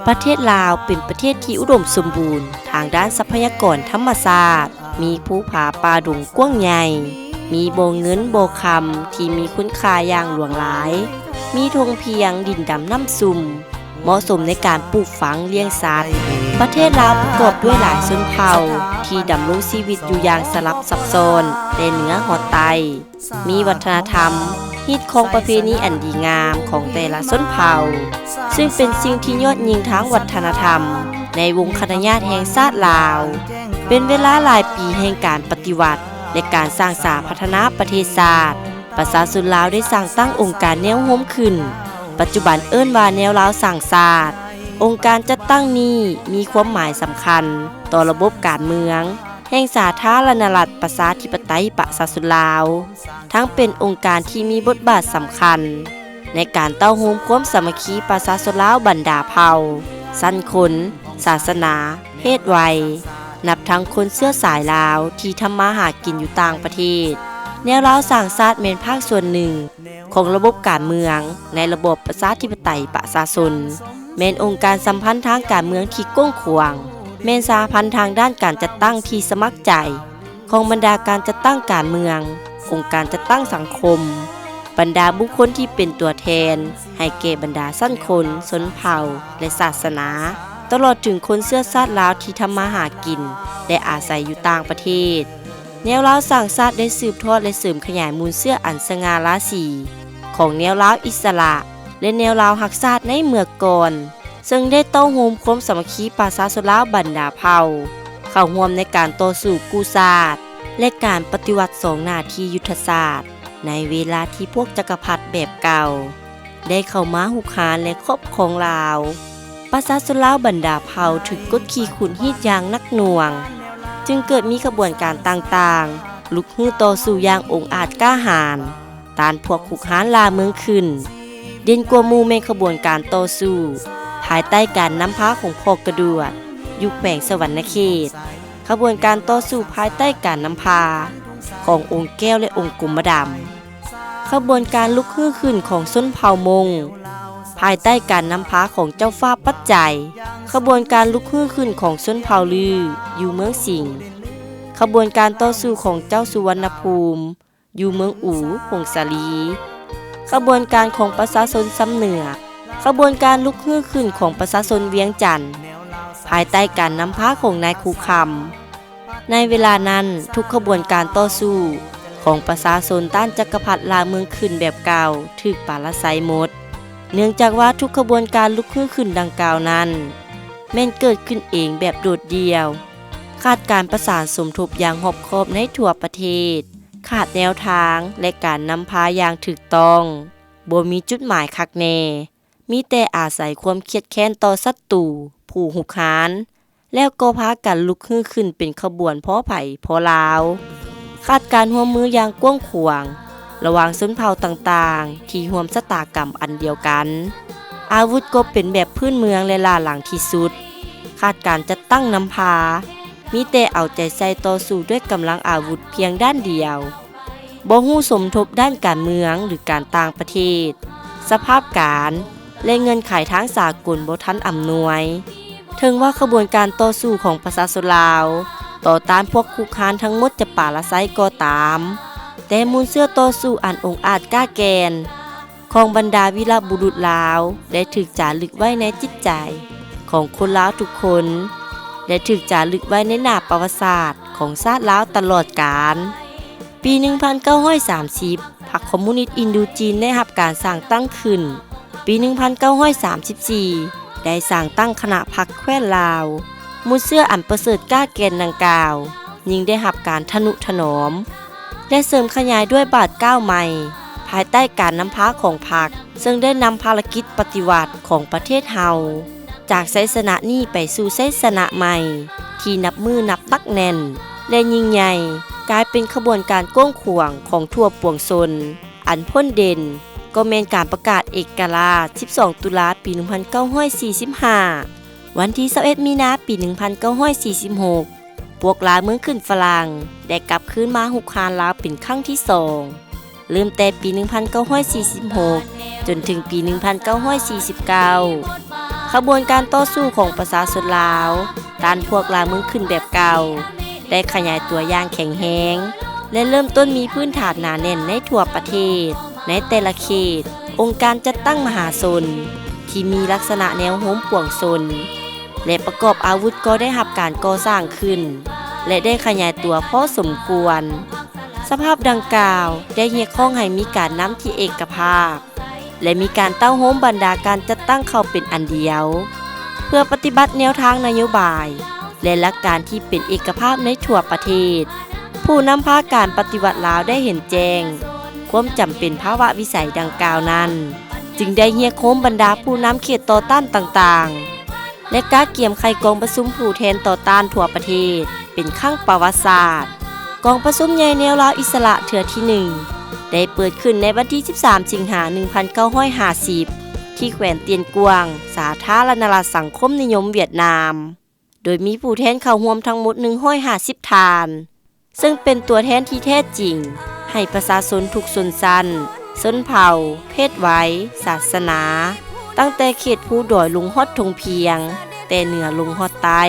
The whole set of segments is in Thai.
ประเทศลาวเป็นประเทศที่อุดมสมบูรณ์ทางด้านทรัพยากรธรรมชาติมีภูผาป่าดงกว้างใหญ่มีบ่อเงินบ่อคำที่มีคุณค่าอย่างหลวงหลายมีธงเพียงดินดำน้ำซุ่มเหมาะสมในการปลูกฝังเลี้ยงสัตว์ประเทศลาวประกอบด้วยหลายชนเผ่าที่ดำรงชีวิตอยู่อย่างสลับซับซ้อนแต่เหนือหอดไตมีวัฒนธรรมฮิตของประเพณีอันดีงามของแต่ละชนเผ่าซึ่งเป็นสิ่งที่ยอดยิ่งทางวัฒนธรรมในวงคณะญาติแห่งชาติลาวเป็นเวลาหลายปีแห่งการปฏิวัติและการสร้างสาพัฒนาประเทศชาติประชาชนลาวได้สร้างตั้งองค์การแนวโน้มขึ้นปัจจุบันเอิ้นว่าแนวลาวสร้างชาติองค์การจัดตั้งนี้มีความหมายสำคัญต่อระบบการเมืองแห่งสาธารณรัฐประชาธิปไตยประชาชนลาวทั้งเป็นองค์การที่มีบทบาทสำคัญในการเต้าโฮมความสามัคคีประชาชนลาวบรรดาเผ่าชั้นคนศาสนาเพศวัยนับทั้งคนเชื้อสายลาวที่ทำมาหากินอยู่ต่างประเทศแนวลาวสร้างชาติเป็นภาคส่วนหนึ่งของระบบการเมืองในระบบประชาธิปไตยประชาชนแม้นองค์การสัมพันธ์ทางการเมืองที่กว้างขวางแม้นสหพันธ์ทางด้านการจัดตั้งที่สมัครใจของบรรดาการจัดตั้งการเมืององค์การจัดตั้งสังคมบรรดาบุคคลที่เป็นตัวแทนให้แก่บรรดาชั้นคนชนเผ่าและศาสนาตลอดถึงคนเชื้อชาติลาวที่ทำมาหากินและอาศัยอยู่ต่างประเทศแนวลาวสร้างชาติได้สืบทอดและเสริมขยายมูลเชื้ออันสง่าราศีของแนวลาวอิสระและแนวลาวรักชาติในเมื่อก่อนซึ่งได้เต้าโฮมความสามัคคีประชาชนลาวบรรดาเผ่าเข้าร่วมในการต่อสู้กู้ชาติและการปฏิวัติสองหน้าที่ยุทธศาสตร์ในเวลาที่พวกจักรพรรดิแบบเก่าได้เข้ามาหุกหาและครอบครองลาวประชาชนลาวบรรดาเผ่าถูกกดขี่ขุนฮีดอย่างหนักหน่วงจึงเกิดมีขบวนการต่างๆลุกฮื้อต่อสู้อย่างองอาจกล้าหาญต้านพวกขุกหาญลาเมืองขึ้นเด่นกว่าหมู่ในขบวนการต่อสู้ภายใต้การนำพาของพ่อกระดวดยุคแบ่งสวรรณเขตขบวนการต่อสู้ภายใต้การนำพาขององค์แก้วและองค์กุมดำขบวนการลุกฮื้อขึ้นของชนเผ่ามงภายใต้การนำพาของเจ้าฟ้าปัจจัยขบวนการลุกฮื้อขึ้นของชนเผ่าลืออยู่เมืองสิงห์ขบวนการต่อสู้ของเจ้าสุวรรณภูมิอยู่เมืองอู่หงสาลีขบวนการของประชาชนซ้ำเหนือขบวนการลุกฮื้อขึ้นของประชาชนเวียงจันทน์ภายใต้การนำพาของนายคูคำในเวลานั้นทุกขบวนการต่อสู้ของประชาชนต้านจักรพรรดิลาเมืองขึ้นแบบเก่าถูกปราศัยหมดเนื่องจากว่าทุกขบวนการลุกฮื้อขึ้นดังกล่าวนั้นแม่นเกิดขึ้นเองแบบโดดเดี่ยวขาดการประสานสมทบอย่างรอบคอบในทั่วประเทศขาดแนวทางและการนำพาอย่างถูกต้องบ่มีจุดหมายคักแน่มีแต่อาศัยความเครียดแค้นต่อศัตรูผู้หุกหาญแล้วก็พากันลุกฮื้อขึ้นเป็นขบวนพ้อไผ่พ้อลาวขาดการร่วมมืออย่างกว้างขวางระหว่างชนเผ่าต่างๆที่ร่วมชะตากรรมอันเดียวกันอาวุธก็เป็นแบบพื้นเมืองและล่าหลังที่สุดขาดการจัดตั้งนำพามีแต่เอาใจใส่ต่อสู้ด้วยกำลังอาวุธเพียงด้านเดียวบ่ฮู้สมทบด้านการเมืองหรือการต่างประเทศสภาพการและเงินขายทางสากลบ่ทันอำนวยถึงว่าขบวนการต่อสู้ของประชาชนลาวต่อต้านพวกคุกคานทั้งหมดจะปราศัยก็ตามแต่มูลเสื้อต่อสู้อันองอาจกล้าแกนของบรรดาวีรบุรุษลาวได้ถูกจารึกไว้ในจิตใจของคนลาวทุกคนและถูกจารึกไว้ในหน้าประวัติศาสตร์ของชาติลาวตลอดกาลปี 1930 พรรคคอมมิวนิสต์อินโดจีนได้รับการสร้างตั้งขึ้นปี 1934 ได้สร้างตั้งคณะพรรคแคว้นลาวมูลเสื้ออันประเสริฐกล้าแกนดังกล่าวยิ่งได้รับการทนุถนอมและเสริมขยายด้วยบาท9ใหม่ภายใต้การนำพาของพรรคซึ่งได้นำภารกิจปฏิวัติของประเทศเฮาจากไสสนะนี้ไปสู่ไสสนะใหม่ที่นับมือนับตักแน่นและยิ่งใหญ่กลายเป็นขบวนการก้งขวางของทั่วปวงชนอันพ้นเด่นก็แม่นการประกาศเอกราช12 ตุลาปี 1945 วันที่21 มีนาปี 1946 พวกลาวเมืองขึ้นฝรั่งได้กลับคืนมาหุกหาญลาวเป็นครั้งที่2เริ่มแต่ปี 1946 จนถึงปี 1949 ข ขบวนการต่อสู้ของประชาชนลาวต้านพวกลาเมืองขึ้นแบบเก่าได้ขยายตัวอย่างแข็งแรง และเริ่มต้นมีพื้นฐานหนาแน่นในทั่วประเทศ ในแต่ละเขต องค์การจัดตั้งมหาชนที่มีลักษณะแนวโน้มป่วงชนและประกอบอาวุธก็ได้รับการก่อสร้างขึ้น และได้ขยายตัวพอสมควร สภาพดังกล่าวได้เรียกร้องให้มีการนำที่เอกภาพ และมีการเต้าโฮมบรรดาการจัดตั้งเข้าเป็นอันเดียว เพื่อปฏิบัติแนวทางนโยบาย และหลักการที่เป็นเอกภาพในทั่วประเทศ ผู้นำพาการปฏิวัติลาวได้เห็นแจ้งความจำเป็นภาวะวิสัยดังกล่าวนั้น จึงได้เรียกโฮมบรรดาผู้นำเขตต่อต้านต่างๆ และการเกี่ยมไขกองประชุมผู้แทนต่อต้านทั่วประเทศเป็นครั้งประวัติศาสตร์กองประชุมใหญ่แนวลาวอิสระเทื่อที่ 1ได้เปิดขึ้นในวันที่ 13 สิงหาคม 1950 ที่แขวงเตียนกวางสาธารณรัฐสังคมนิยมเวียดนาม โดยมีผู้แทนเข้าร่วมทั้งหมด 150 ท่าน ซึ่งเป็นตัวแทนที่แท้จริงให้ประชาชนทุกชนชั้นชนเผ่า เพศวัยศาสนา ตั้งแต่เขตภูดอยลงฮอดทงเพียง แต่เหนือลงฮอดใต้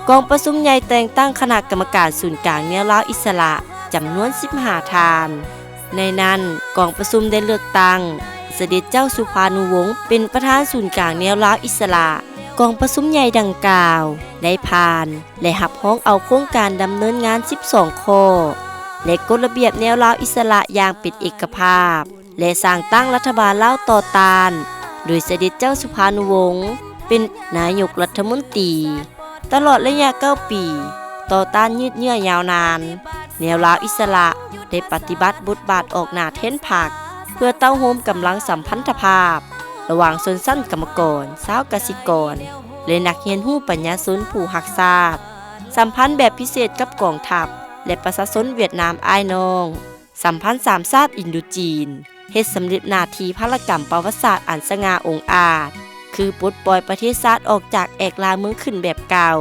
กองประชุมใหญ่แต่งตั้งคณะกรรมการศูนย์กลางแนวลาวอิสระจำนวน 15 ท่าน ในนั้นกองประชุมได้เลือกตั้งเสด็จเจ้าสุภานุวงศ์เป็นประธานศูนย์กลางแนวลาวอิสระกองประชุมใหญ่ดังกล่าวได้ผ่านและรับร้องเอาโครงการดำเนินงาน 12 ข้อและกฎระเบียบแนวลาวอิสระอย่างเป็นเอกภาพและสร้างตั้งรัฐบาลลาวต่อต้านโดยเสด็จเจ้าสุภานุวงศ์เป็นนายกรัฐมนตรีตลอดระยะ 9 ปีต่อต้านยืดเยื้อยาวนานแนวลาวอิสระได้ปฏิบัติบทบาทออกหน้าแทนพรรคเพื่อเต้าโฮมกำลังสัมพันธภาพระหว่างชนชั้นกรรมกรชาวกสิกรและนักเรียนรู้ปัญญาชนผู้รักชาติสัมพันธ์แบบพิเศษกับกองทัพและประชาชนเวียดนามอ้ายน้องสัมพันธ์สามชาติอินโดจีนเฮ็ดสำเร็จหน้าที่ภารกรรมประวัติศาสตร์อันสง่าองอาจคือปลดปล่อยประเทศชาติออกจากแอกลาเมืองขึ้นแบบเก่า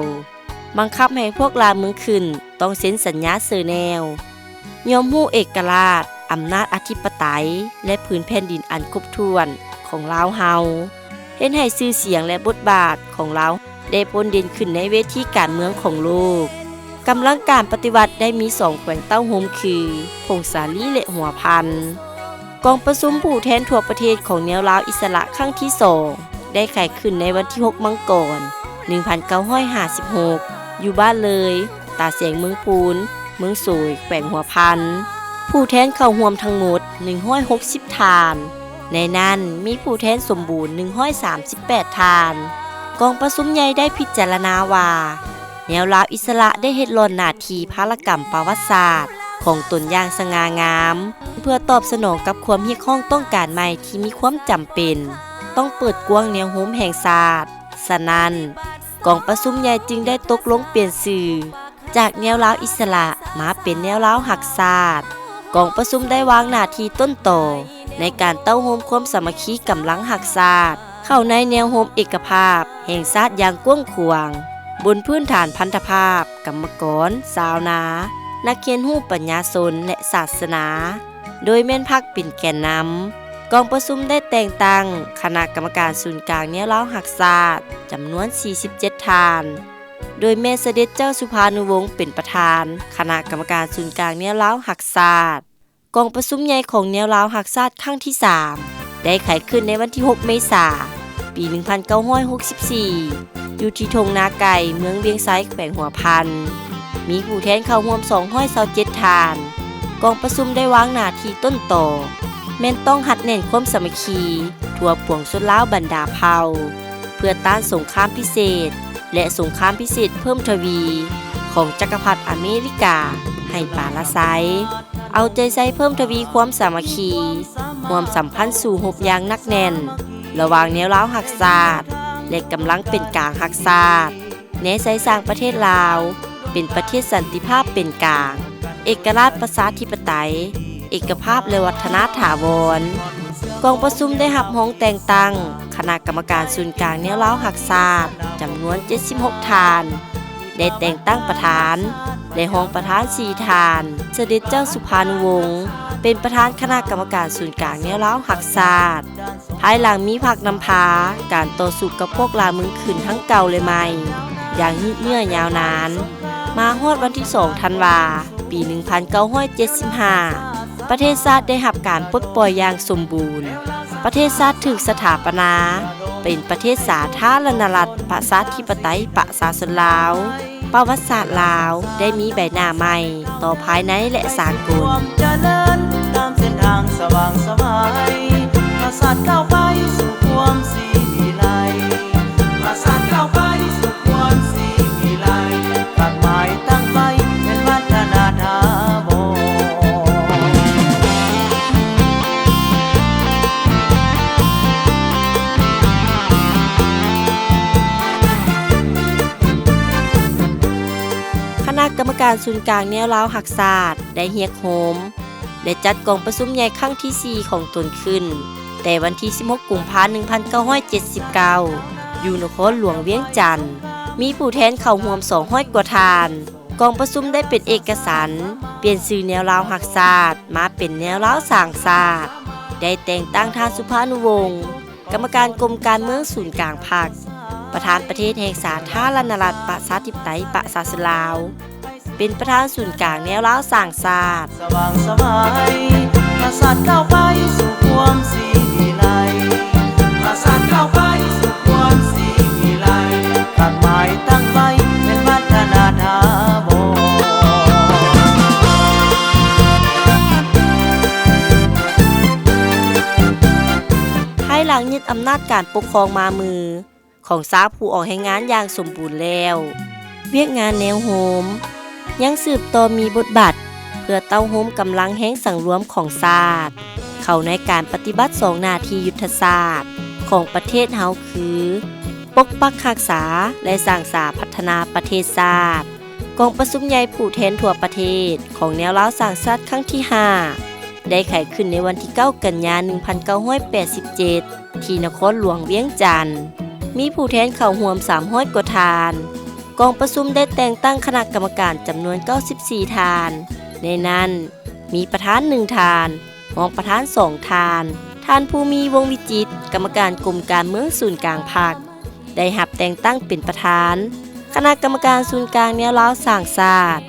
บังคับให้พวกลาเมืองขึ้นต้องเซ็นสัญญาเซอร์แนวยอมรู้เอกราชอำนาจอธิปไตยและพื้นแผ่นดินอันครบถ้วนของลาวเฮาเห็นให้ชื่อเสียงและบทบาทของลาวได้พ้นเด่นขึ้นในเวทีการเมืองของโลกกำลังการปฏิวัติได้มี2แขวงเต้าโฮมคือพงษาลีและหัวพันกองประชุมผู้แทนทั่วประเทศของแนวลาวอิสระครั้งที่ 2ได้ไขขึ้นในวันที่ 6 มังกร 1956 อยู่บ้านเลยตาเสียงเมืองพูนเมืองสวยแขวงหัวพันผู้แทนเข้าร่วมทั้งหมด 160 ท่านในนั้นมีผู้แทนสมบูรณ์ 138 ท่านกองประชุมใหญ่ได้พิจารณาว่าแนวลาวอิสระได้เฮ็ดหล่อนหน้าที่ภารกรรมประวัติศาสตร์ของตนอย่างสง่างามเพื่อตอบสนองกับความเรียกร้องต้องการใหม่ที่มีความจำเป็นต้องเปิดกว้างแนวโน้มแห่งศาสตร์ฉะนั้นกองประชุมใหญ่จึงได้ตกลงเปลี่ยนชื่อจากแนวลาวอิสระมาเป็นแนวลาวรักชาติกองประชุมได้วางหน้าที่ต้นต่อในการเต้าโฮมความสามัคคีกำลังรักชาติเข้าในแนวโฮมเอกภาพแห่งชาติอย่างกว้างขวางบนพื้นฐานพันธภาพกรรมกรชาวนานักเขียนรู้ปัญญาชนและศาสนาโดยแม่นพรรคเป็นแกนนำกองประชุมได้แต่งตั้งคณะกรรมการศูนย์กลางแนวลาวรักชาติจำนวน 47 ท่านโดยแม่เสด็จเจ้าสุภานุวงศ์เป็นประธานคณะกรรมการศูนย์กลางแนวลาวรักชาติกองประชุมใหญ่ของแนวลาวรักชาติครั้งที่ 3ได้ไขขึ้นในวันที่ 6 เมษายน ปี 1964 อยู่ที่ทงนาไก่เมืองเวียงไซแขวงหัวพันมีผู้แทนเข้าร่วม227 ท่านกองประชุมได้วางหน้าที่ต้นต่อแม่นต้องหัดเน้นความสามัคคีทั่วปวงชนลาวบรรดาเผ่าเพื่อต้านสงครามพิเศษและสงครามพิเศษเพิ่มทวีของจักรพรรดิอเมริกาให้ปาละไซเอาใจใส่เพิ่มทวีความสามัคคีความสัมพันธ์สู่หบอย่างนักแน่นระหว่างแนวลาวรักชาติและกำลังเป็นกลางรักชาติแนใส่สร้างประเทศลาวเป็นประเทศสันติภาพเป็นกลางเอกราชประชาธิปไตยเอกภาพและวัฒนถาวรกองประชุมได้รับห้องแต่งตั้งคณะกรรมการศูนย์กลางแนวลาวรักชาติจำนวน 76 ท่านได้แต่งตั้งประธานและรองประธาน 4 ท่านเสด็จเจ้าสุภานุวงศ์เป็นประธานคณะกรรมการศูนย์กลางแนวลาวรักชาติภ ภายหลังมีผักนำพาการต่อสู้กับพวกลาเมืองขึ้นทั้งเก่าเลยใหม่อย่างยืดเยื้อยาวนานมาฮอดวันที่2ธันวาปี 1975 ประเทศชาติได้รับการปลดปล่อยอย่างสมบูรณ์ประเทศชาติถูกสถาปนาเป็นประเทศสาธารณรัฐประชาธิปไตยประชาชนลาวประวัติศาสตร์ลาวได้มีใบหน้าใหม่ต่อภายในและสากลความเจริญตามเส้นทางสว่างไสวปราสาทก้าวไปสู่ความสีวิไลปราสาทก้าวไปสู่ความสีวิไลตัดหมายตั้งไว้เป็นวัฒนธรรมคณะกรรมการศูนย์กลางแนวลาวหักศาสตร์ได้เฮียกโฮมและจัดกองประชุมใหญ่ครั้งที่ 4 ของตนขึ้นแต่วันที่ 16 กุมภาพันธ์ 1979 อยู่นครหลวงเวียงจันทน์มีผู้แทนเข้าร่วม200 กว่าทานกองประชุมได้เป็นเอกสารเปลี่ยนชื่อแนวลาวหักศาสตร์มาเป็นแนวลาวสร้างศาสตร์ได้แต่งตั้งท่านสุภานุวงศ์กรรมการกรมการเมืองศูนย์กลางพรรคประธานประเทศแห่งสาธารณรัฐประชาธิปไตยประชาชนลาวเป็นประธานศูนย์กลางแนวลาวสร้างศาสตร์สว่างไสวปราสาทก้าวไปสู่ความสีวิไลปราสาทก้าวไปสู่ความสีวิไลตัดหมายตั้งไว้เป็นวัฒนธรรมภายหลังยึดอำนาจการปกครองมามือของซาผู้ออกให้งานอย่างสมบูรณ์แล้วเวียกงานแนวโฮมยังสืบต่อมีบทบาทเพื่อเต้าโฮมกำลังแห้งสังรวมของชาติเข้าในการปฏิบัติ2หน้าที่ยุทธศาสตร์ของประเทศเฮาคือปกปักรักษาและสร้างสรรค์พัฒนาประเทศชาติกองประชุมใหญ่ผู้แทนทั่วประเทศของแนวลาวสร้างชาติครั้งที่ 5 ได้ไขขึ้นในวันที่ 9 กันยายน 1987 ที่นครหลวงเวียงจันทน์มีผู้แทนเข้าร่วม300 กว่าทานกองประชุมได้แต่งตั้งคณะกรรมการจำนวน94ทานในนั้นมีประธาน1ทานรองประธาน2ทานท่านภูมิวงศ์วิจิตรกรรมการกรมการเมืองศูนย์กลางพรรคได้รับแต่งตั้งเป็นประธานคณะกรรมการศูนย์กลางแนวลาวสร้างชาติ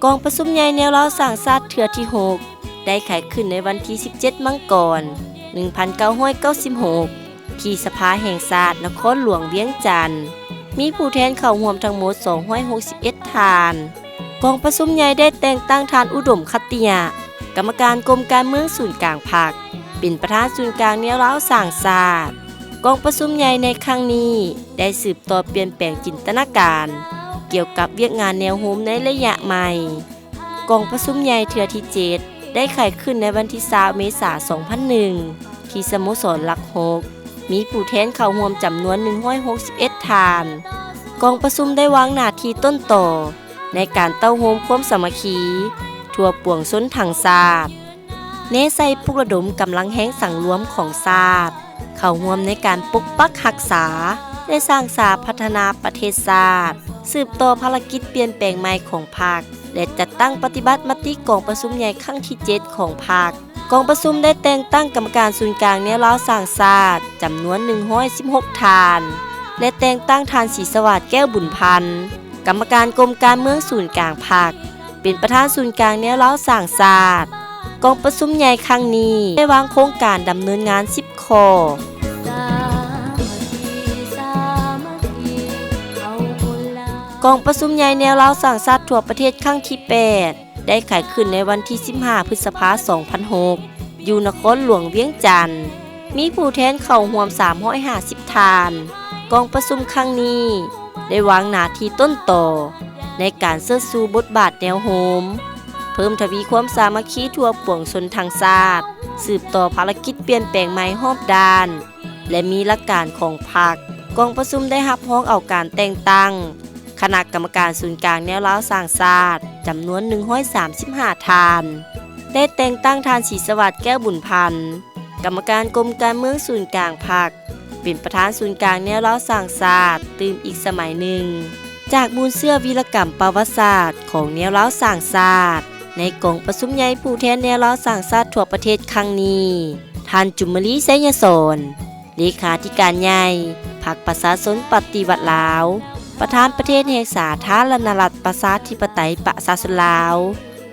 กองประชุมใหญ่แนวลาวสร้างชาติเทื่อที่ 6 ได้ไขขึ้นในวันที่ 17 มังกร 1996 ที่สภาแห่งชาตินครหลวงเวียงจันทน์มีผู้แทนเข้าร่วมทั้งหมด261ทานกองประชุมใหญ่ได้แต่งตั้งทานอุดมคติยะกรรมการกรมการเมืองศูนย์กลางพรรคเป็นประธานศูนย์กลางแนวลาวสร้างชาติกองประชุมใหญ่ในครั้งนี้ได้สืบต่อเปลี่ยนแปลงจินตนาการเกี่ยวกับเวียกงานแนวโฮมในระยะใหม่กองประชุมใหญ่เทื่อที่ 7 ได้ไขขึ้นในวันที่ 20 เมษายน 2001 ที่สโมสรหลัก6มีผู้แทนเข้าร่วมจำนวน161ทานกองประชุมได้วางหน้าที่ต้นต่อในการเต้าโฮมความสามัคคีทั่วปวงชนทั้งชาติเน้นใส่ปลุกระดมกำลังแห้งสังรวมของชาติเข้าร่วมในการปกปักรักษาและสร้างสรรค์พัฒนาประเทศชาติสืบต่อภารกิจเปลี่ยนแปลงใหม่ของพรรคและจัดตั้งปฏิบัติมติกองประชุมใหญ่ครั้งที่ 7 ของพรรคกองประชุมได้แต่งตั้งกรรมการศูนย์กลางแนวลาวสร้างชาติจำนวน116ทานและแต่งตั้งทานศรีสวัสดิ์แก้วบุญพันธ์กรรมการกรมการเมืองศูนย์กลางพรรคเป็นประธานศูนย์กลางแนวลาวสร้างชาติกองประชุมใหญ่ครั้งนี้ได้วางโครงการดำเนินงาน10ข้อกองประชุมใหญ่แนวลาวสร้างชาติทั่วประเทศครั้งที่ 8 ได้ไขขึ้นในวันที่ 15 พฤษภาคม 2006 อยู่นครหลวงเวียงจันทน์มีผู้แทนเข้าร่วม350ทานกองประชุมครั้งนี้ได้วางหน้าที่ต้นต่อในการเชิดชูบทบาทแนวโฮมเพิ่มทวีความสามัคคีทั่วปวงชนทั้งชาติสืบต่อภารกิจเปลี่ยนแปลงใหม่รอบด้านและมีหลักการของพรรคกองประชุมได้รับร้องเอาการแต่งตั้งคณะกรรมการศูนย์กลางแนวลาวสร้างชาติจำนวน135ทานได้แต่งตั้งทานศรีสวัสดิ์แก้วบุญพันธ์กรรมการกรมการเมืองศูนย์กลางพรรคเป็นประธานศูนย์กลางแนวลาวสร้างชาติตื่มอีกสมัยหนึ่งจากมูลเสื้อวีรกรรมประวัติศาสตร์ของแนวลาวสร้างชาติในกองประชุมใหญ่ผู้แทนแนวลาวสร้างชาติทั่วประเทศครั้งนี้ท่านจุมมลีไสยสอน เลขาธิการใหญ่พรรคประชาชนปฏิวัติลาวประธานประเทศแห่งสาธารณรัฐประชาธิปไตยประชาชนลาว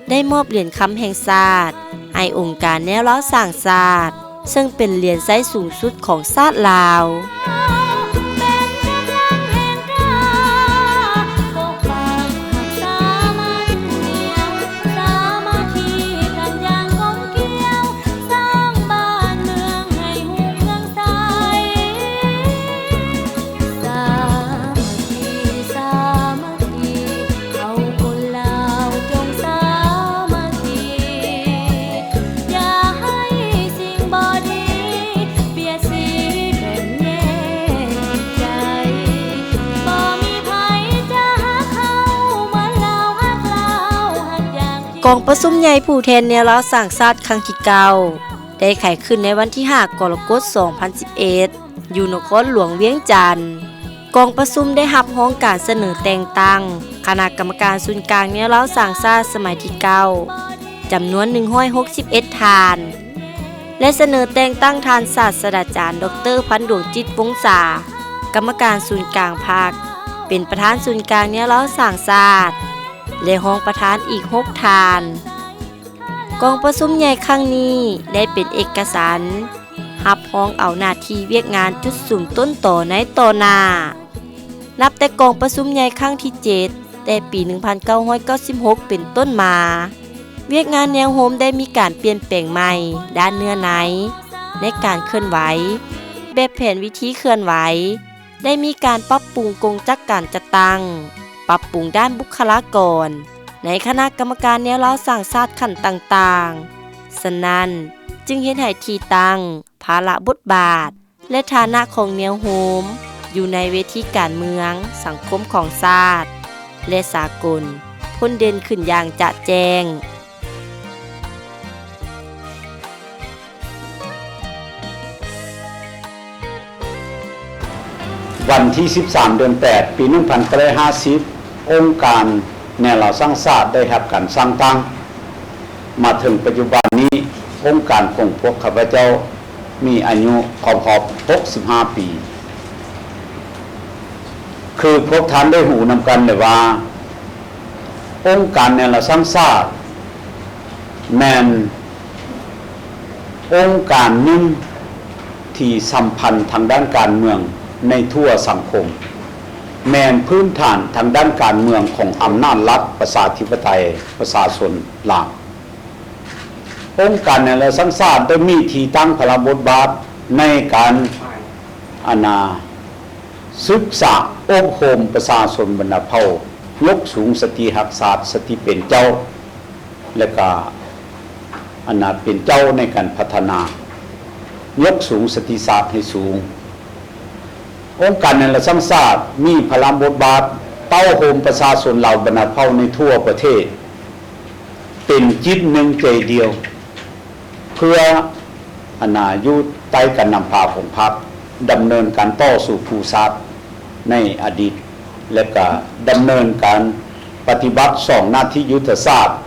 ได้มอบเหรียญคำแห่งชาติให้องค์การแนวร้าวสร้างชาติซึ่งเป็นเหรียญไซส์สูงสุดของชาติลาวกองประชุมใหญ่ผู้แทนแนวร้าวสร้างชาติครั้งที่9ได้ไขขึ้นในวันที่5กรกฎาคม 2011 อยู่นครหลวงเวียงจันทน์กองประชุมได้รับร้องการเสนอแต่งตั้งคณะกรรมการศูนย์กลางแนวร้าวสร้างชาติสมัยที่9จำนวน161ทานและเสนอแต่งตั้งทานศาสตราจารย์ดร.พันดวงจิตวงศากรรมการศูนย์กลางพรรคเป็นประธานศูนย์กลางแนวร้าวสร้างชาติและห้องประธานอีก6ทานกองประชุมใหญ่ครั้งนี้ได้เป็นเอกสารรับรองเอาหน้าที่เวียกงานจุดสูงต้นต่อในต่อหน้านับแต่กองประชุมใหญ่ครั้งที่7แต่ปี 1996 เป็นต้นมาเวียกงานแนวโฮมได้มีการเปลี่ยนแปลงใหม่ด้านเนื้อในการเคลื่อนไหวแบบแผนวิธีเคลื่อนไหวได้มีการปรับปรุงกงจักการจัดตั้งปรับปรุงด้านบุคลากรในคณะกรรมการแนวร้าวสร้างชาติขั้นต่างๆฉะนั้นจึงเห็นให้ที่ตั้งภาระบทบาทและฐานะของแนวโฮมอยู่ในเวทีการเมืองสังคมของชาติและสากลพ้นเด่นขึ้นอย่างจะแจ้งวันที่ 13 เดือน 8 ปี 1950 องค์การแนวร้าวสร้างชาติได้รับการสร้างตั้งมาถึงปัจจุบันนี้องค์การของพวกข้าพเจ้ามีอายุครบ65 ปี คือพวกท่านได้หูนำกันเลยว่าองค์การแนวร้าวสร้างชาติแม่นองค์การหนึ่งที่สัมพันธ์ทางด้านการเมืองในทั่วสังคมแมนพื้นฐานทางด้านการเมืองของอำนาจรัฐประชาธิปไตยประชาชนลาวองค์การแนวร้าวสร้างชาติได้มีที่ตั้งพลบทบาทในการศึกษาอบรมประชาชนบรรดาเผ่ายกสูงสติหักษาสติเป็นเจ้าและก็เป็นเจ้าในการพัฒนายกสูงสติศาสตร์ให้สูงองค์การแนวร้าวสร้างชาติมีพลังบทบาทเต้าโฮมประชาชนเหล่าบรรดาเผ่าในทั่วประเทศเป็นจิตหนึ่งใจเดียวเพื่อยุติใต้การนำพาของพรรคดำเนินการต่อสู่ภูมิศาสตร์ในอดีตและก็ดำเนินการปฏิบัติ2หน้าที่ยุทธศาสตร์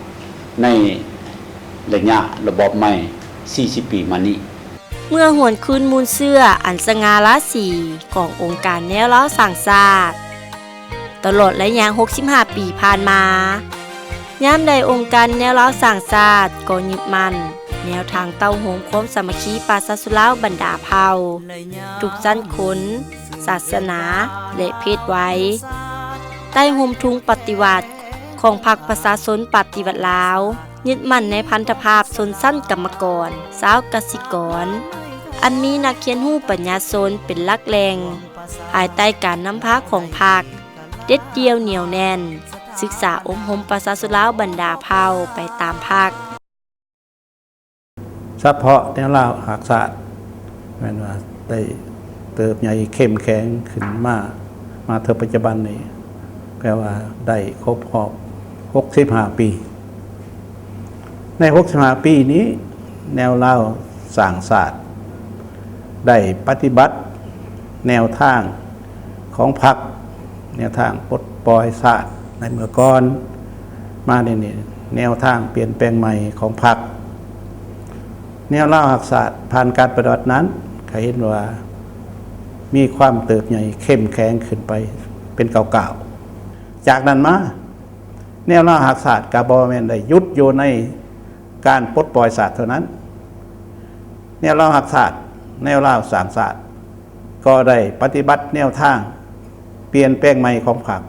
ในระยะระบบใหม่40 ปีมานี้เมื่อหวนคืนมูลเสื้ออันสง่าราศีขององค์การแนวร้าวสร้างชาติตลอดระยะ65 ปีผ่านมายามใดองค์การแนวร้าวสร้างชาติก็ยึดมั่นแนวทางเต้าโฮมความสามัคคีประชาชนลาวบรรดาเผ่าทุกชั้นคนศาสนาและเพศไว้ใต้โฮมทุงปฏิวัติของพรรคประชาชนปฏิวัติลาวยึดมั่นในพันธภาพชนชั้นกรรมกรชาวกสิกรอันมีนักเขียนรูปปัญญาชนเป็นหลักแหล่งภายใต้การนำพาของพรรคเด็ดเดียวเหนียวแน่นศึกษาอบรมประชาชนลาวบรรดาเผ่าไปตามพรรคเฉพาะแนวร้าวหักษาแม่นว่าได้เติบใหญ่เข้มแข็งขึ้นมาถึงปัจจุบันนี้แปลว่าได้ครบรอบ65 ปีใน65 ปีนี้แนวร้าวสร้างชาติได้ปฏิบัติแนวทางของพรรคแนวทางปลดปล่อยชาติในเมื่อก่อนมาในนี้แนวทางเปลี่ยนแปลงใหม่ของพรรคแนวร้าวหักษาผ่านการปฏิบัตินั้นก็เห็นว่า มีความเติบใหญ่เข้มแข็งขึ้นไปเป็นเก่าๆจากนั้นมาแนวราหักศาสตร์กาบอแมนได้ยุดอยู่ในการปลดปล่อยศาสตร์เท่านั้นแนวราหักศาสตร์แนวราสร้างศาสตร์ก็ได้ปฏิบัติแนวทางเปลี่ยนแปลงใหม่ของพรรค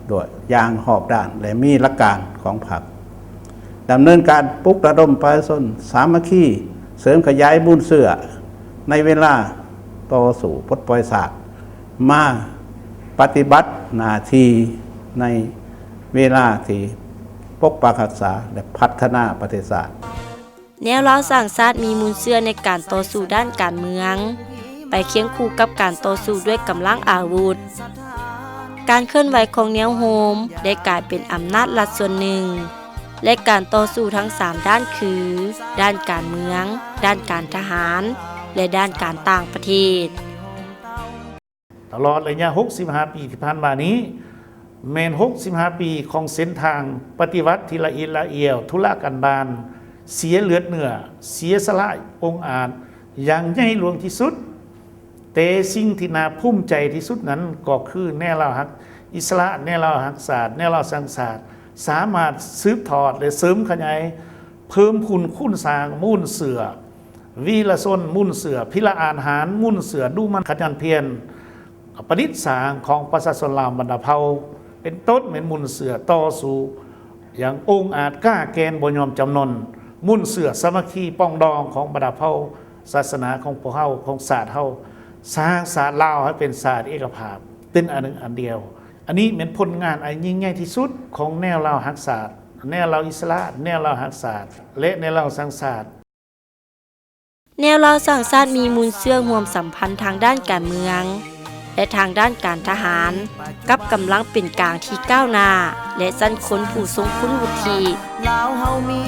โดยอย่างหอบด้านและมีหลักการของพรรคดำเนินการปลุกระดมประชาชนสามัคคีเสริมขยายบุญเสื่อในเวลาต่อสู่ปลดปล่อยศาสตร์มาปฏิบัติหน้าที่ในเวลาที่ปกปักรักษาและพัฒนาประเทศชาติแนวเราสร้างชาติมีมูลเชื่อในการต่อสู้ด้านการเมืองไปเคียงคู่กับการต่อสู้ด้วยกำลังอาวุธการเคลื่อนไหวของแนวโฮมได้กลายเป็นอำนาจรัฐส่วนหนึ่งและการต่อสู้ทั้ง3ด้านคือด้านการเมืองด้านการทหารและด้านการต่างประเทศตลอดระยะ65 ปีที่ผ่านมานี้แม่น65 ปีของเส้นทางปฏิวัติที่ละเอียดละเอียวธุรกันดารเสียเลือดเนื้อเสียสละองค์อาจอย่างใหญ่หลวงที่สุดแต่สิ่งที่น่าภูมิใจที่สุดนั้นก็คือแนวเราฮักอิสระแนวเราฮักศาสตร์แนวเราสังศาสตร์สามารถสืบทอดและเสริมขยายเพิ่มคุณสร้างมุ่นเสือวีรชนมุ่นเสือพิละอาหารมุ่นเสือดูมันขยันเพียรประดิษฐ์สร้างของประชาชนลาวบรรดาเผ่าเป็นต้นเหมือนมุ่นเสือต่อสู้อย่างองค์อาจกล้าแกนบ่ยอมจำนนมุ่นเสือสามัคคีป้องดองของบรรดาเผ่าศาสนาของพวกเฮาของศาสตร์เฮาสร้างศาสตร์ลาวให้เป็นศาสตร์เอกภาพเป็นอันหนึ่งอันเดียวอันนี้เป็นผลงานอันยิ่งใหญ่ที่สุดของแนวลาวฮักศาสตร์แนวลาวอิสระแนวลาวฮักศาสตร์และแนวลาวสังศาสตร์แนวเราสร้างชาติมีมูลเชื่อร่วมสัมพันธ์ทางด้านการเมืองและทางด้านการทหารกับกำลังเป็นกลางที่ก้าวหน้าและสั้นคนผู้ทรงคุณวุฒิลาวเฮามี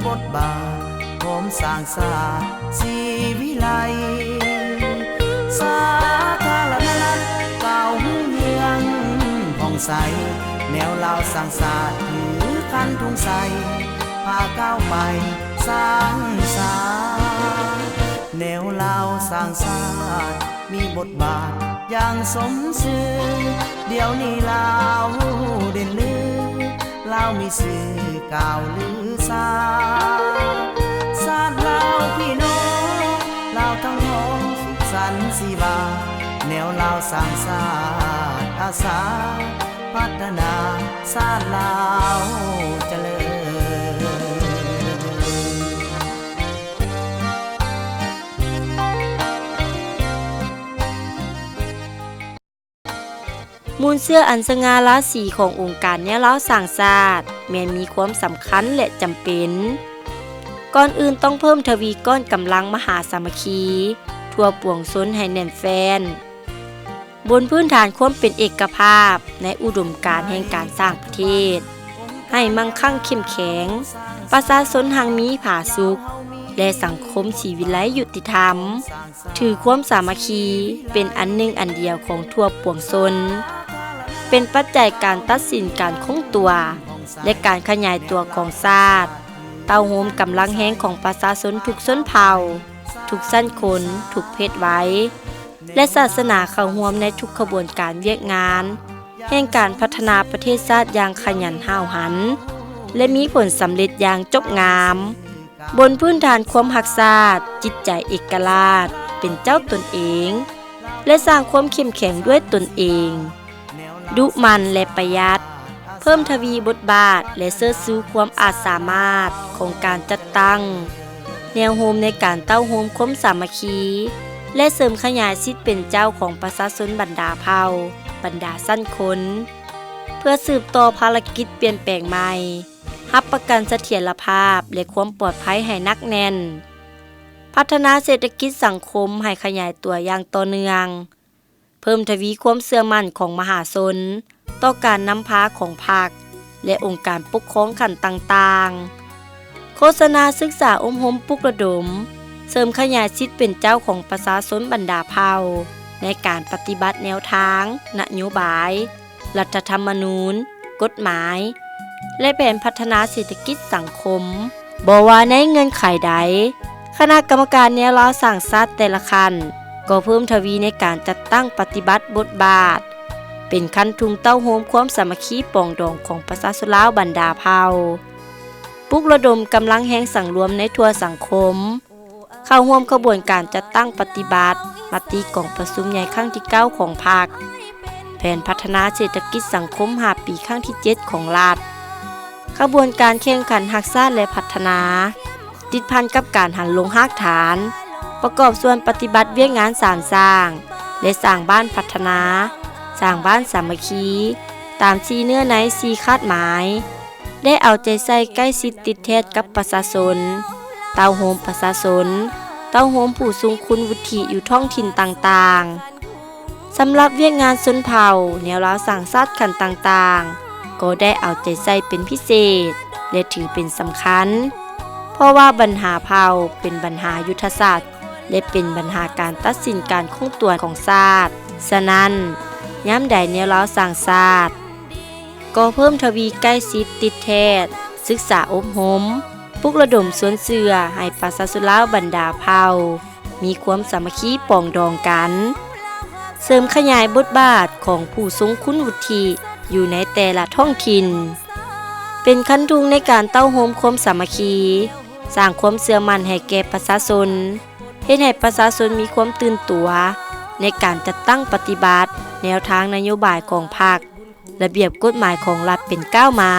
บทบาทพร้อมสร้างศาสตร์สีวิไลสาธารณรัฐเก่าเมืองผ่องใสแนวลาวสร้างศาสตร์ถือคันทุ่งใสพาก้าวไปสร้างศาสตร์แนวลาวสร้างศาสตร์มีบทบาทอย่างสมชื่อเดี๋ยวนี้ลาวเด่นลือลาวมีสื่อกล่าวลือสาศาสตร์ลาวพี่น้องลาวทั้งห้องสุขสันต์สีบาแนวลาวสร้างศาสตร์อาสาพัฒนาศาสตร์ลาวเจริญมูลเชื่ออันสง่าราศีขององค์การแนวเราสร้างชาติแม้นมีความสำคัญและจำเป็นก่อนอื่นต้องเพิ่มทวีก้อนกำลังมหาสามัคคีทั่วปวงชนให้แน่นแฟ้นบนพื้นฐานความเป็นเอกภาพในอุดมการณ์แห่งการสร้างประเทศให้มั่งคั่งเข้มแข็งประชาชนหังมีผาสุขและสังคมชีวิไลยุติธรรมถือความสามัคคีเป็นอันหนึ่งอันเดียวของทั่วปวงชนเป็นปัจจัยการตัดสินการคงตัวและการขยายตัวของชาติเต้าโฮมกำลังแห้งของประชาชนทุกชนเผ่าทุกชั้นคนทุกเพศไว้และศาสนาเข้าร่วมในทุกขบวนการเวียกงานแห่งการพัฒนาประเทศชาติอย่างขยันห้าวหันและมีผลสำเร็จอย่างจบงามบนพื้นฐานความหักชาติจิตใจเอกราชเป็นเจ้าตนเองและสร้างความเข้มแข็งด้วยตนเองดุมันและประหยัดเพิ่มทวีบทบาทและเสื้อซื้อความอาจสามารถของการจัดตั้งแนวโฮมในการเต้าโฮมความสามัคคีและเสริมขยายสิทธิเป็นเจ้าของประชาชนบรรดาเผ่าบรรดาสั้นคนเพื่อสืบต่อภารกิจเปลี่ยนแปลงใหม่รับประกันเสถียรภาพและความปลอดภัยให้นักแน่นพัฒนาเศรษฐกิจสังคมให้ขยายตัวอย่างต่อเนื่องเพิ่มทวีความเชื่อมั่นของมหาชนต่อการนำพาของพรรคและองค์การปกครองขั้นต่างๆโฆษณาศึกษาอมหมปลุกระดมเสริมขยายสิทธิเป็นเจ้าของประชาชนบรรดาเผ่าในการปฏิบัติแนวทางนโยบายรัฐธรรมนูญกฎหมายและแผนพัฒนาเศรษฐกิจสังคมบ่ว่าในเงื่อนไขใดคณะกรรมการแนวเราสร้างชาติแต่ละขั้น ก็เพิ่มทวีในการจัดตั้งปฏิบัติบทบาทเป็นคันทุงเต้าโฮมความสามัคคีปองดองของประชาชนลาวบรรดาเผ่าปลุกระดมกำลังแห่งสังรวมในทั่วสังคมเข้าร่วมขบวนการจัดตั้งปฏิบัติมติกองประชุมใหญ่ครั้งที่9ของพรรคแผนพัฒนาเศรษฐกิจสังคม5ปีครั้งที่7ของรัฐขบวนการแข่งขันรักษาและพัฒนาติดพันกับการหันลงรากฐานประกอบส่วนปฏิบัติเวียกงานสารสร้างและสร้างบ้านพัฒนาสร้างบ้านสามัคคีตาม4เนื้อใน4คาดหมายได้เอาใจใส่ใกล้ชิดติดแทศกับประชาชนเต้าโฮมประชาชนเต้าโฮมผู้ทรงคุณวุฒิอยู่ท้องถิ่นต่างๆสำหรับเวียกงานชนเผ่าแนวราวสร้างชาติขันต่างๆก็ได้เอาใจใส่เป็นพิเศษและถือเป็นสำคัญเพราะว่าปัญหาเผ่าเป็นปัญหายุทธศาสตร์และเป็นปัญหาการตัดสินการคงตัวของชาติฉะนั้นย้ำใดแนวราวสร้างชาติก็เพิ่มทวีใกล้ชิดติดแทศศึกษาอบรมปลุกระดมสวนเสือให้ประชาชนลาวบรรดาเผ่ามีความสามัคคีปองดองกันเสริมขยายบทบาทของผู้ทรงคุณวุฒิอยู่ในแต่ละท้องถิ่นเป็นคันทุงในการเต้าโฮมความสามัคคีสร้างความเชื่อมั่นให้แก่ประชาชนเฮ็ดให้ประชาชนมีความตื่นตัวในการจัดตั้งปฏิบัติแนวทางนโยบายของพรรคระเบียบกฎหมายของรัฐเป็นก้าวมา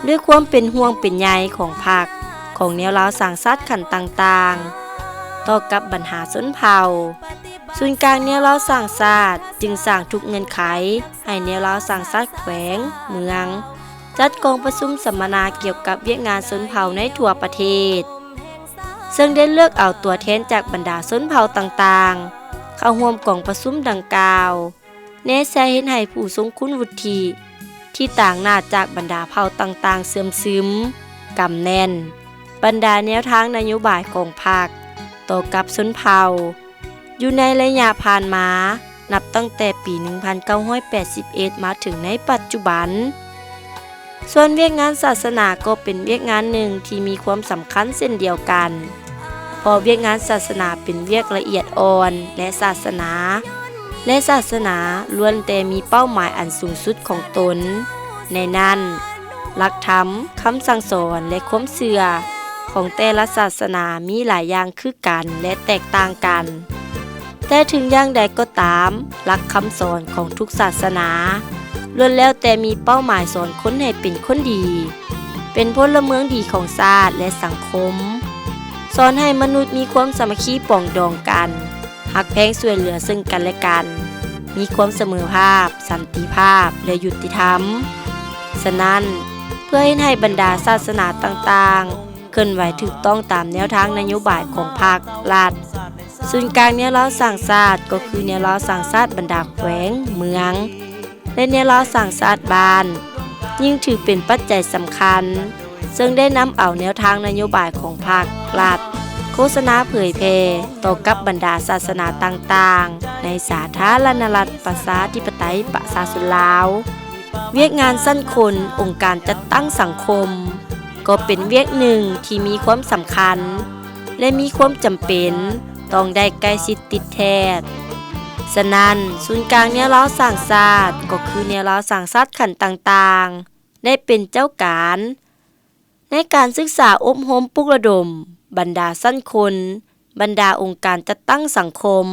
ด้วยความเป็นห่วงเป็นใยของพรรคของแนวราวสร้างชาติขันต่างๆต่อกับปัญหาชนเผ่าศูนย์กลางแนวราวสร้างชาติจึงสร้างทุกเงื่อนไขให้แนวราวสร้างชาติแขวงเมืองจัดกองประชุมสัมมนาเกี่ยวกับเวียกงานชนเผ่าในทั่วประเทศซึ่งได้เลือกเอาตัวแทนจากบรรดาชนเผ่าต่างๆเข้าร่วมกองประชุมดังกล่าวแนะแซเห็นให้ผู้ทรงคุณวุฒิที่ต่างหน้าจากบรรดาเผ่าต่างๆเสื่อมซึมกำแน่นบรรดาแนวทางนโยบายของพรรคต่อกับชนเผ่าอยู่ในระยะผ่านมานับตั้งแต่ปี 1981 มาถึงในปัจจุบันส่วนเวียกงานศาสนาก็เป็นเวียกงานหนึ่งที่มีความสำคัญเช่นเดียวกันเพราะเวียกงานศาสนาเป็นเวียกละเอียดอ่อนและศาสนาล้วนแต่มีเป้าหมายอันสูงสุดของตนในนั้นหลักธรรมคำสั่งสอนและความเชื่อของแต่ละศาสนามีหลายอย่างคือกันและแตกต่างกันแต่ถึงอย่างใดก็ตามหลักคำสอนของทุกศาสนาล้วนแล้วแต่มีเป้าหมายสอนคนให้เป็นคนดีเป็นพลเมืองดีของชาติและสังคมสอนให้มนุษย์มีความสามัคคีปองดองกันหักแพงช่วยเหลือซึ่งกันและกันมีความเสมอภาพสันติภาพและยุติธรรมฉะนั้นเพื่อให้บรรดาศาสนาต่างๆเคลื่อนไหวถูกต้องตามแนวทางนโยบายของพรรครัฐศูนย์กลางแนวราวสร้างชาติก็คือแนวราวสร้างชาติบรรดาแขวงเมืองและแนวราวสร้างชาติบ้านยิ่งถือเป็นปัจจัยสำคัญซึ่งได้นำเอาแนวทางนโยบายของพรรครัฐโฆษณาเผยแพร่ต่อกับบรรดาศาสนาต่างๆในสาธารณรัฐประชาธิปไตยประชาชนลาวเวียกงานสั้นคนองค์การจัดตั้งสังคมก็เป็นเวียกหนึ่งที่มีความสำคัญและมีความจำเป็นต้องได้ใกล้ชิดติดแทศฉะนั้นศูนย์กลางแนวราวสร้างชาติก็คือแนวราวสร้างชาติขันต่างๆได้เป็นเจ้าการในการศึกษาอบรมปลุกระดมบรรดาสั้นคนบรรดาองค์การจัดตั้งสังคม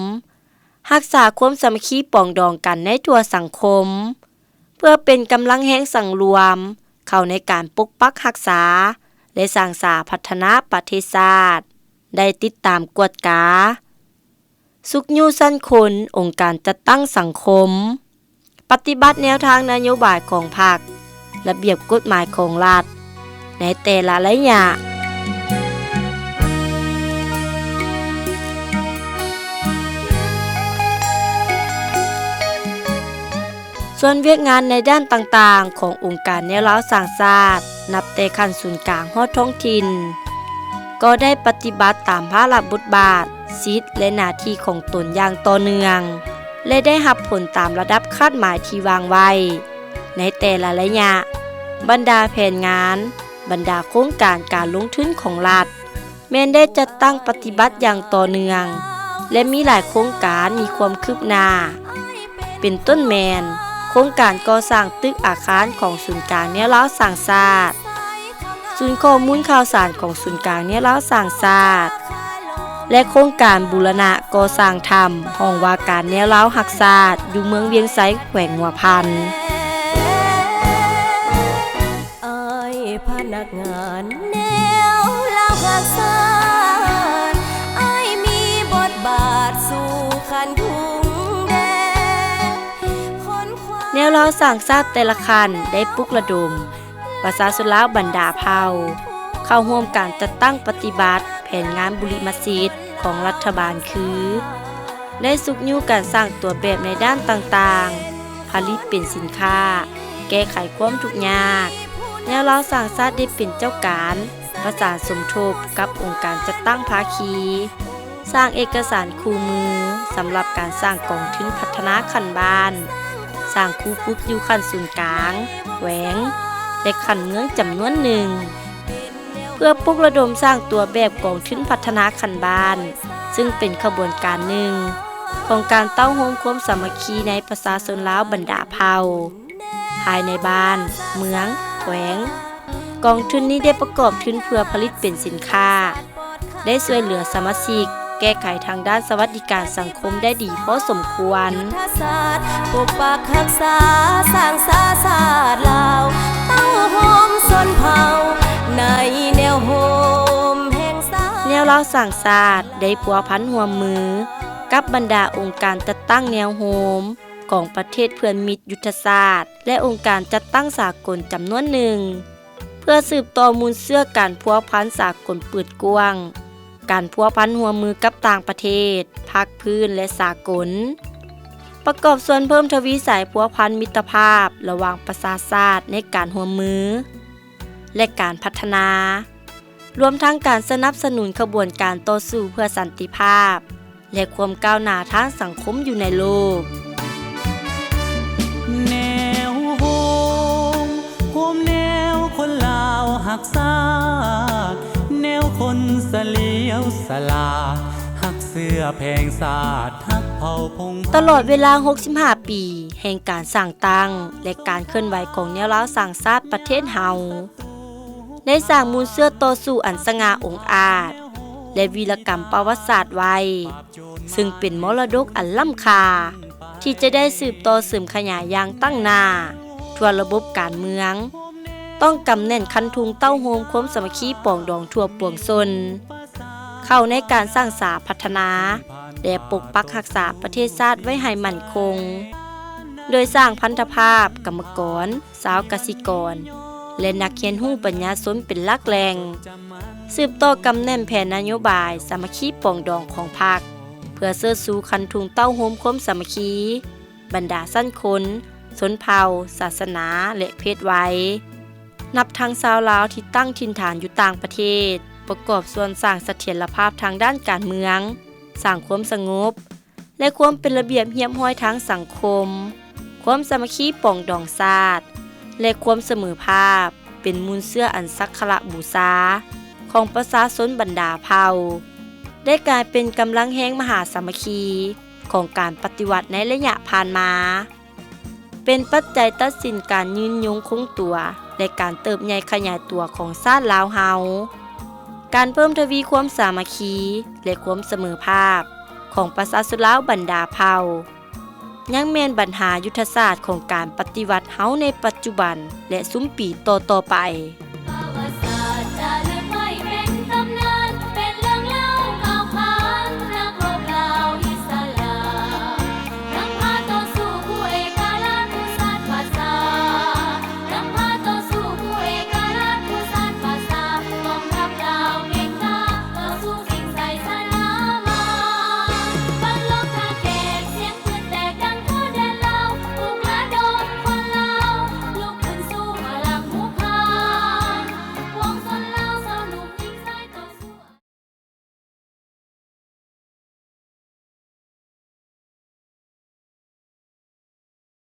รักษาความสามัคคีปองดองกันในทั่วสังคมเพื่อเป็นกำลังแห่งสังรวมเข้าในการปกปักรักษาและสร้างสรรค์พัฒนาประเทศชาติได้ติดตามกวดกาสุขยูสั้นคนองค์การจัดตั้งสังคมปฏิบัติแนวทางนโยบายของพรรคระเบียบกฎหมายของรัฐในแต่ละระยะส่วนเวียกงานในด้านต่างๆขององค์การแนวราวสร้างชาตินับแต่ขั้นศูนย์กลางฮอดท้องถิ่นก็ได้ปฏิบัติตามภาระบทบาทสิทธิและหน้าที่ของตนอย่างต่อเนื่องและได้รับผลตามระดับคาดหมายที่วางไว้ในแต่ละระยะบรรดาแผนงานบรรดาโครงการการลงทุนของรัฐแม้นได้จัดตั้งปฏิบัติอย่างต่อเนื่อง และมีหลายโครงการมีความคืบหน้าเป็นต้นแมนโครงการก่อสร้างตึกอาคารของศูนย์กลางแนวร้าวสร้างชาติศูนย์ข้อมูลข่าวสารของศูนย์กลางแนวร้าวสร้างชาติและโครงการบูรณะก่อสร้างธรรมห้องว่าการแนวร้าวหักศาสตร์อยู่เมืองเวียงไสแขวงหัวพันพนักงานแนวลาวหักศาสตร์มีบทบาทสู่ขันทุ่งแดงแนวร้าวสร้างชาติแต่ละคันได้ปลุกระดมประชาชนลาวบรรดาเผ่าเข้าร่วมการจัดตั้งปฏิบัติแผนงานบุริมัสยิดของรัฐบาลคือได้สุกยู่การสร้างตัวแบบในด้านต่างๆผลิตเป็นสินค้าแก้ไขความทุกข์ยากแนวร้าวสร้างชาติได้เป็นเจ้าการประสานสมทบกับองค์การจัดตั้งภาคีสร้างเอกสารคู่มือสำหรับการสร้างกองทุนพัฒนาขันบ้านสร้างคูฝึกอยู่ขันศูนย์กลางแขวงและขันเมืองจำนวนหนึ่งเพื่อปลุกระดมสร้างตัวแบบกองทุนพัฒนาขันบ้านซึ่งเป็นขบวนการหนึ่งของการเต้าโฮมความสามัคคีในประชาชนลาวบรรดาเผ่าภายในบ้านเมืองแขวงกองทุนนี้ได้ประกอบทุนเพื่อผลิตเป็นสินค้าได้ช่วยเหลือสมาชิกแก้ไขทางด้านสวัสดิการสังคมได้ดีพอสมควรปกปักรักษาสร้างศาสตร์ลาวเต้าโฮมชนเผ่าในแนวโฮมแห่งศาสตร์แนวร้าวสร้างชาติได้พัวพันร่วมมือกับบรรดาองค์การจัดตั้งแนวโฮมของประเทศเพื่อนมิตรยุทธศาสตร์และองค์การจัดตั้งสากลจำนวนหนึ่งเพื่อสืบต่อมูลเสื่อการพัวพันสากลเปิดกว้างการพัวพันหัวมือกับต่างประเทศภาคพื้นและสากลประกอบส่วนเพิ่มทวีสายพัวพันมิตรภาพระหว่างประชาชาติในการหัวมือและการพัฒนารวมทั้งการสนับสนุนขบวนการต่อสู้เพื่อสันติภาพและความก้าวหน้าทางสังคมอยู่ในโลกแนวโฮมแนวคนลาวหักศาสตร์แนวคนเสลียวสลาดหักเสื้อแพงศาสตร์หักเผ่าพงตลอดเวลา65ปีแห่งการสร้างตั้งและการเคลื่อนไหวของแนวร้าวสร้างชาติประเทศเฮาได้สร้างมูลเสื่อต่อสู้อันสง่าองอาจและวีรกรรมประวัติศาสตร์ไว้ซึ่งเป็นมรดกอันล้ำค่าที่จะได้สืบต่อสืบขยายอย่างตั้งหน้าทั่วระบบการเมืองต้องกำแน่นคันทุงเต้าโฮมความสามัคคีปองดองทั่วปวงชนเข้าในการสร้างสรรค์พัฒนาและปกปักรักษาประเทศชาติไว้ให้มั่นคงโดยสร้างพันธภาพกรรมกรสาวกสิกรและนักเขียนหู้ปัญญาชนเป็นหลักแหล่งสืบต่อกำแน่นแผนนโยบายสามัคคีปองดองของพรรคเพื่อเสื้อสู่คันทุงเต้าโฮมความสามัคคีบรรดาสั้นคนชนเผ่าศาสนาและเพศไว้นับทั้งชาวลาวที่ตั้งถิ่นฐานอยู่ต่างประเทศประกอบส่วนสร้างเสถียรภาพทางด้านการเมืองสร้างความสงบและความเป็นระเบียบเรียบร้อยทางสังคมความสามัคคีปองดองชาติและความเสมอภาพเป็นมูลเสื่ออันสักการะบูชาของประชาชนบรรดาเผ่าได้กลายเป็นกำลังแห่งมหาสามัคคีของการปฏิวัติในระยะผ่านมาเป็นปัจจัยตัดสินการยืนยงคงตัวและการเติบใหญ่ขยายตัวของชาติลาวเฮาการเพิ่มทวีความสามัคคีและความเสมอภาพของประชาชนลาวบรรดาเผ่ายังแม่นปัญหายุทธศาสตร์ของการปฏิวัติเฮาในปัจจุบันและซุ้มปีต่อไป